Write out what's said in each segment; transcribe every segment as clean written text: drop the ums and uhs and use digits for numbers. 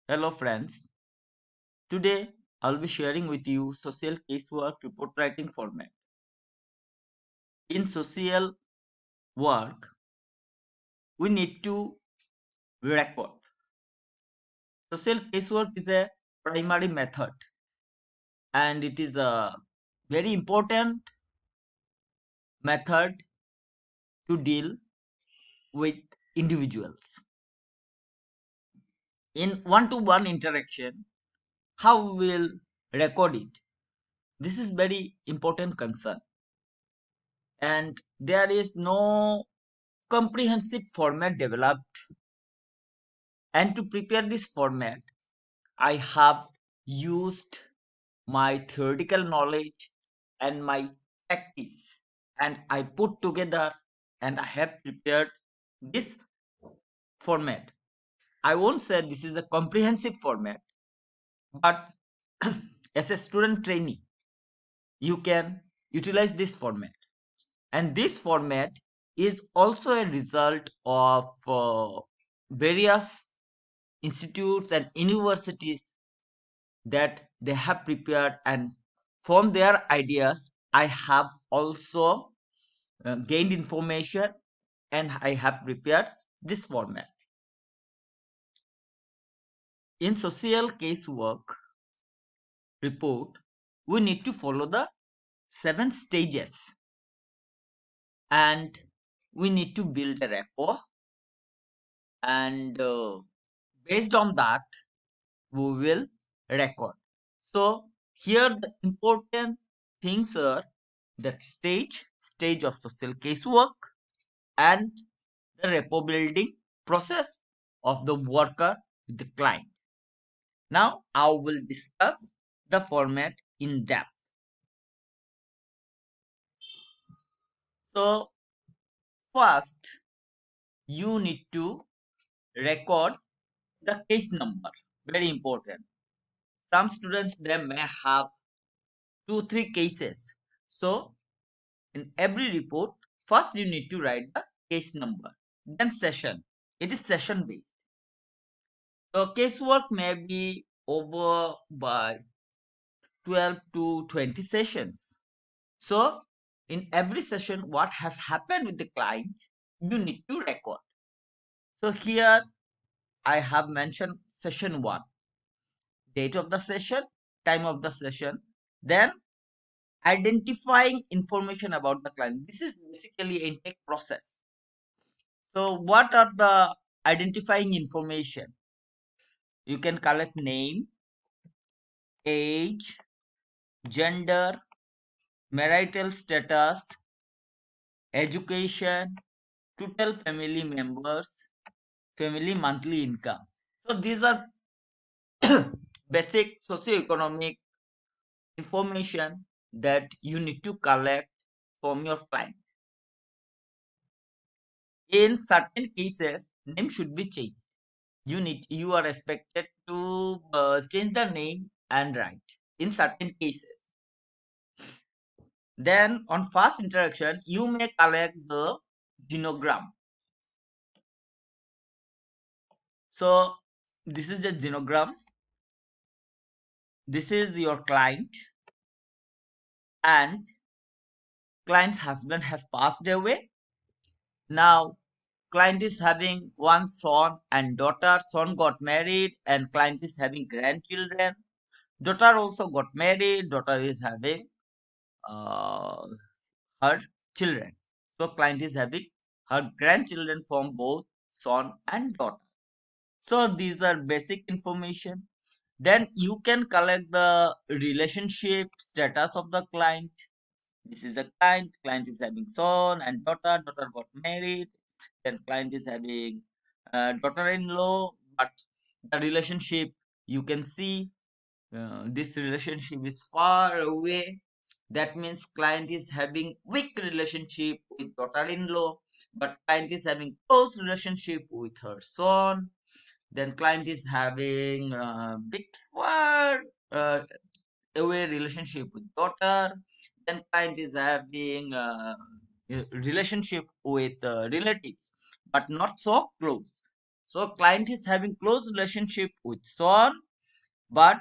Hello friends, today I'll be sharing with you social casework report writing format. In social work, we need to record. Social casework is a primary method and it is a very important method to deal with individuals. In one-to-one interaction, how we will record it? This is very important concern and there is no comprehensive format developed. And to prepare this format, I have used my theoretical knowledge and my practice, and I put together and I have prepared this format. I won't say this is a comprehensive format, but as a student trainee, you can utilize this format. And this format is also a result of various institutes and universities that they have prepared, and from their ideas I have also gained information and I have prepared this format. In social casework report, we need to follow the 7 stages and we need to build a rapport, and based on that we will record. So here the important things are that stage of social casework and the rapport building process of the worker with the client. Now I will discuss the format in depth. So first you need to record the case number. Very important. Some students they may have 2 3 cases. So in every report, first you need to write the case number, then session. It is session based. So casework may be over by 12 to 20 sessions. So in every session, what has happened with the client, you need to record. So here I have mentioned session 1, date of the session, time of the session, then identifying information about the client. This is basically intake process. So what are the identifying information? You can collect name, age, gender, marital status, education, total family members, family monthly income. So these are basic socioeconomic information that you need to collect from your client. In certain cases, name should be changed. You are expected to change the name and write in certain cases. Then on first interaction, you may collect the genogram. So this is a genogram. This is your client, and client's husband has passed away. Now client is having one son and daughter. Son got married and client is having grandchildren. Daughter also got married. Daughter is having uh, her children. So client is having her grandchildren from both son and daughter. So these are basic information. Then you can collect the relationship status of the client. This is a client is having son and daughter got married. Then client is having daughter-in-law, but the relationship you can see this relationship is far away. That means client is having weak relationship with daughter-in-law, but client is having close relationship with her son. Then client is having a bit far away relationship with daughter. Then client is having a relationship with relatives, but not so close. So client is having close relationship with son, but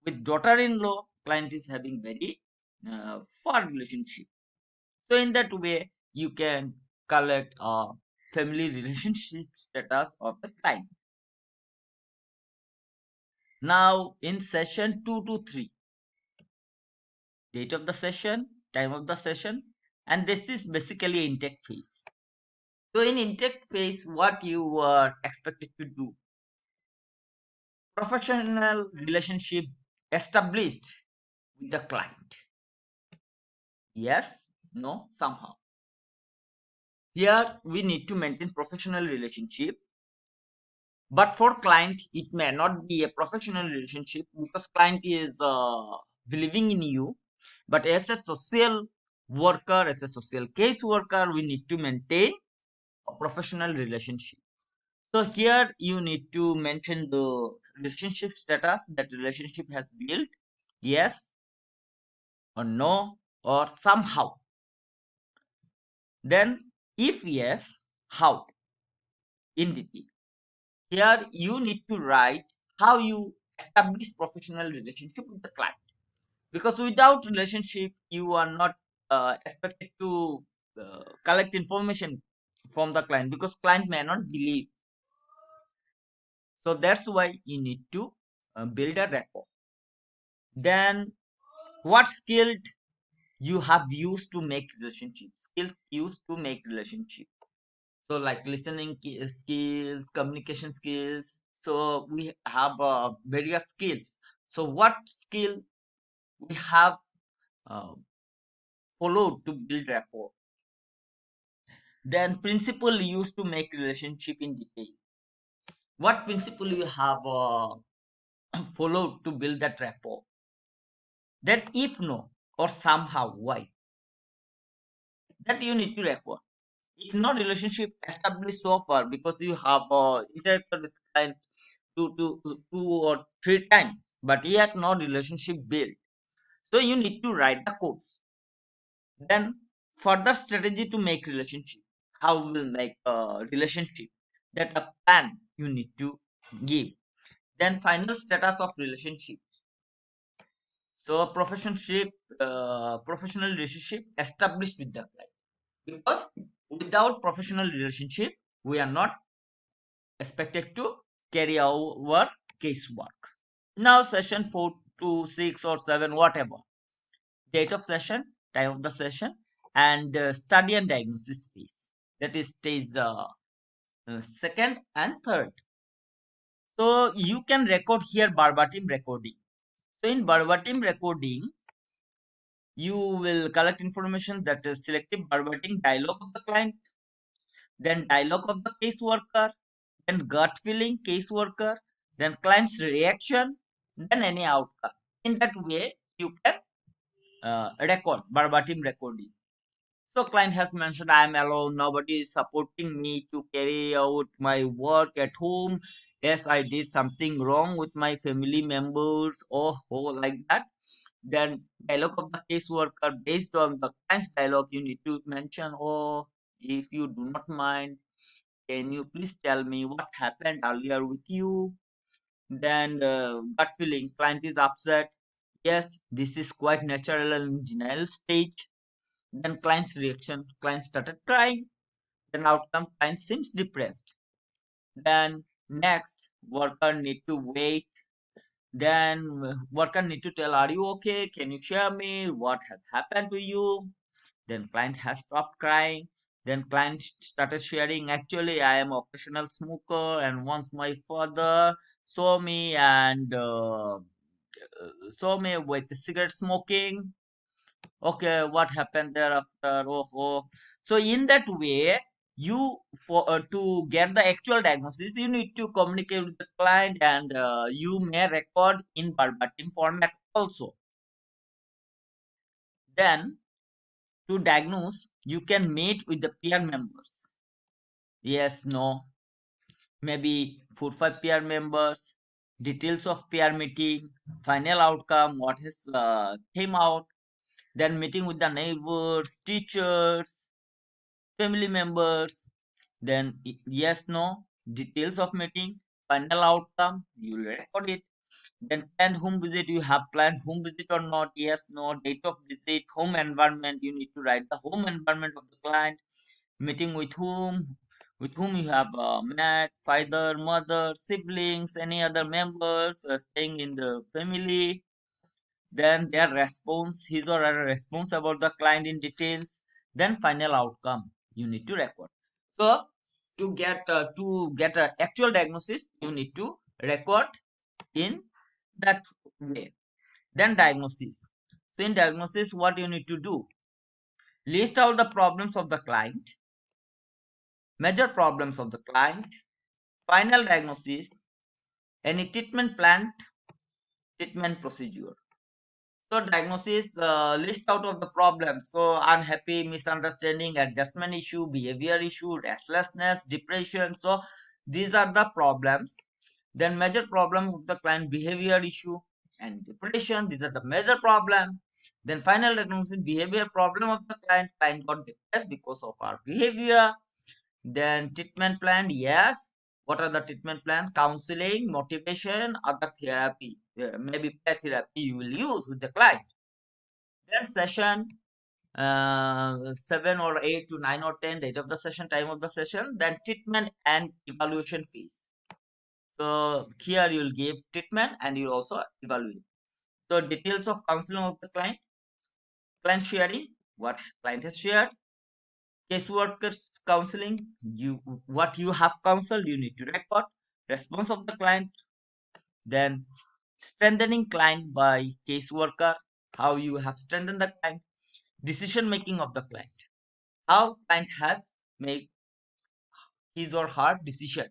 with daughter-in-law, client is having very far relationship. So in that way, you can collect a family relationship status of the client. Now in session 2 to 3, date of the session, time of the session, and this is basically intake phase. So in intake phase, what you are expected to do? Professional relationship established with the client. Yes, no, somehow. Here we need to maintain professional relationship, but for client it may not be a professional relationship because client is believing in you. But as a social worker, as a social case worker, we need to maintain a professional relationship. So here you need to mention the relationship status, that relationship has built, yes or no or somehow. Then if yes, how in detail. Here you need to write how you establish professional relationship with the client, because without relationship you are not expected to collect information from the client, because client may not believe. So that's why you need to build a rapport. Then what skill you have used to make relationship, skills used to make relationship. So like listening skills, communication skills. So we have various skills. So what skill we have uh, followed to build rapport? Then principle used to make relationship in detail. What principle you have followed to build that rapport? Then if no or somehow, why? That you need to record. If no relationship established so far, because you have interacted with client two or three times, but yet no relationship built. So you need to write the codes. Then further strategy to make relationship. How we will make a relationship? That a plan you need to give. Then final status of relationship. So professional relationship established with the client. Because without professional relationship, we are not expected to carry our casework. Now session 4 to 6 or 7, whatever. Date of session, time of the session, and study and diagnosis phase. That is stage second and third. So you can record here verbatim recording. So in verbatim recording, you will collect information that is selective verbatim dialogue of the client, then dialogue of the caseworker, then gut feeling caseworker, then client's reaction, then any outcome. In that way, you can record verbatim recording. So client has mentioned, I am alone, nobody is supporting me to carry out my work at home. Yes, I did something wrong with my family members. Oh, like that. Then dialogue of the caseworker, based on the client's dialogue, you need to mention, oh, if you do not mind, can you please tell me what happened earlier with you? Then gut feeling, client is upset. Yes, this is quite natural and denial stage. Then client's reaction, client started crying. Then outcome, client seems depressed. Then next, worker need to wait. Then worker need to tell, are you okay? Can you share me what has happened to you? Then client has stopped crying. Then client started sharing, actually I am occasional smoker, and once my father saw me and saw me with cigarette smoking. Okay, what happened thereafter? Oh. So in that way, you for to get the actual diagnosis, you need to communicate with the client, and you may record in verbatim format also. Then to diagnose, you can meet with the peer members. Yes, no, maybe 4 5 peer members, details of peer meeting, final outcome, what has came out. Then meeting with the neighbors, teachers, family members. Then yes, no. details of meeting, final outcome, you will record it. Then planned home visit, you have planned home visit or not, yes, no, date of visit, home environment, you need to write the home environment of the client, meeting with whom you have met, father, mother, siblings, any other members staying in the family, then their response, his or her response about the client in details, then final outcome you need to record. So to get a actual diagnosis, you need to record in that way. Then diagnosis. So in diagnosis, what you need to do? List out the problems of the client, major problems of the client, final diagnosis, any treatment plan, treatment procedure. So diagnosis, list out of the problems. So unhappy, misunderstanding, adjustment issue, behavior issue, restlessness, depression. So these are the problems. Then major problem of the client, behavior issue and depression. These are the major problem. Then final diagnosis, behavior problem of the client. Client got depressed because of our behavior. Then treatment plan, yes. What are the treatment plans? Counseling, motivation, other therapy. Maybe play therapy you will use with the client. Then session, 7 or 8 to 9 or 10, date of the session, time of the session. Then treatment and evaluation phase. So here you will give treatment and you also evaluate. So details of counseling of the client, client sharing, what client has shared, caseworkers counseling, you what you have counseled, you need to record, response of the client, then strengthening client by caseworker, how you have strengthened the client, decision making of the client, how client has made his or her decision,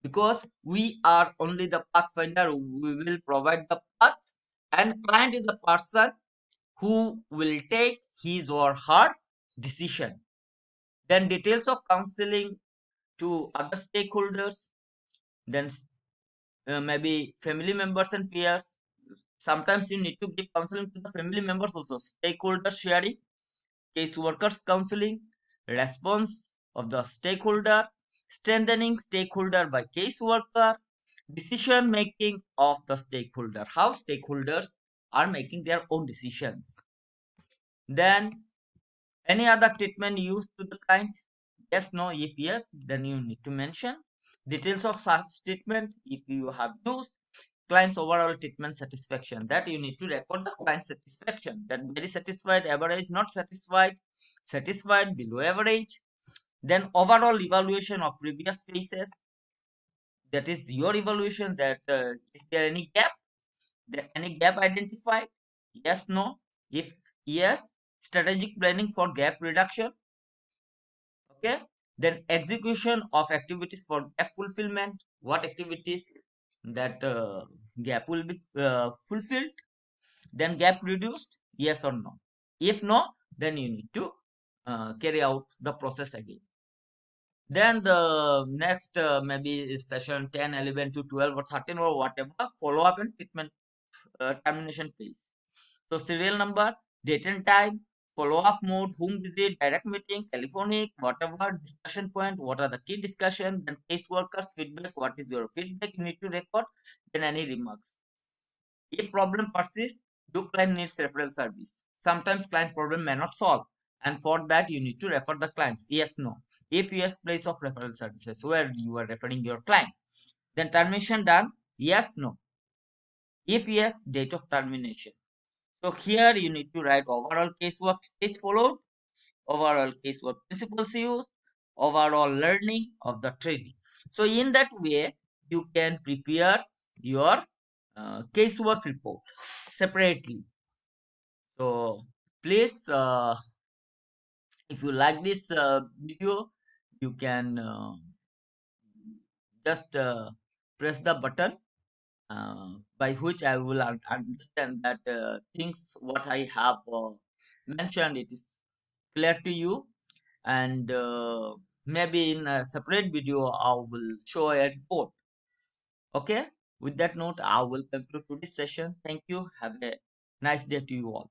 because we are only the pathfinder, we will provide the path, and client is the person who will take his or her decision. Then details of counseling to other stakeholders, then maybe family members and peers. Sometimes you need to give counseling to the family members also. Stakeholder sharing, case workers counseling, response of the stakeholder, strengthening stakeholder by case worker, decision making of the stakeholder, how stakeholders are making their own decisions. Then any other treatment used to the client? Yes, no, if yes, then you need to mention details of such treatment if you have used, client's overall treatment satisfaction, that you need to record the client satisfaction, that very satisfied, average, not satisfied, satisfied, below average. Then overall evaluation of previous phases, that is your evaluation, that is there any gap, there any gap identified, yes, no, if yes, strategic planning for gap reduction. Okay, then execution of activities for gap fulfillment, what activities that gap will be fulfilled, then gap reduced, yes or no, if no, then you need to carry out the process again. Then the next maybe is session 10, 11 to 12 or 13 or whatever, follow up and treatment termination phase. So serial number, date and time, follow-up mode, whom visit, direct meeting, telephonic, whatever, discussion point, what are the key discussion, then case workers feedback, what is your feedback, you need to record, then any remarks. If problem persists, do client needs referral service. Sometimes client problem may not solve, and for that you need to refer the clients. Yes, no. If yes, place of referral services where you are referring your client. Then termination done. Yes, no. If yes, date of termination. So here you need to write overall casework stage followed, overall casework principles used, overall learning of the training. So in that way, you can prepare your casework report separately. So please, if you like this video, you can just press the button by which I will understand that things what I have mentioned, it is clear to you, and maybe in a separate video I will show a report. Okay, with that note I will conclude today's session. Thank you, have a nice day to you all.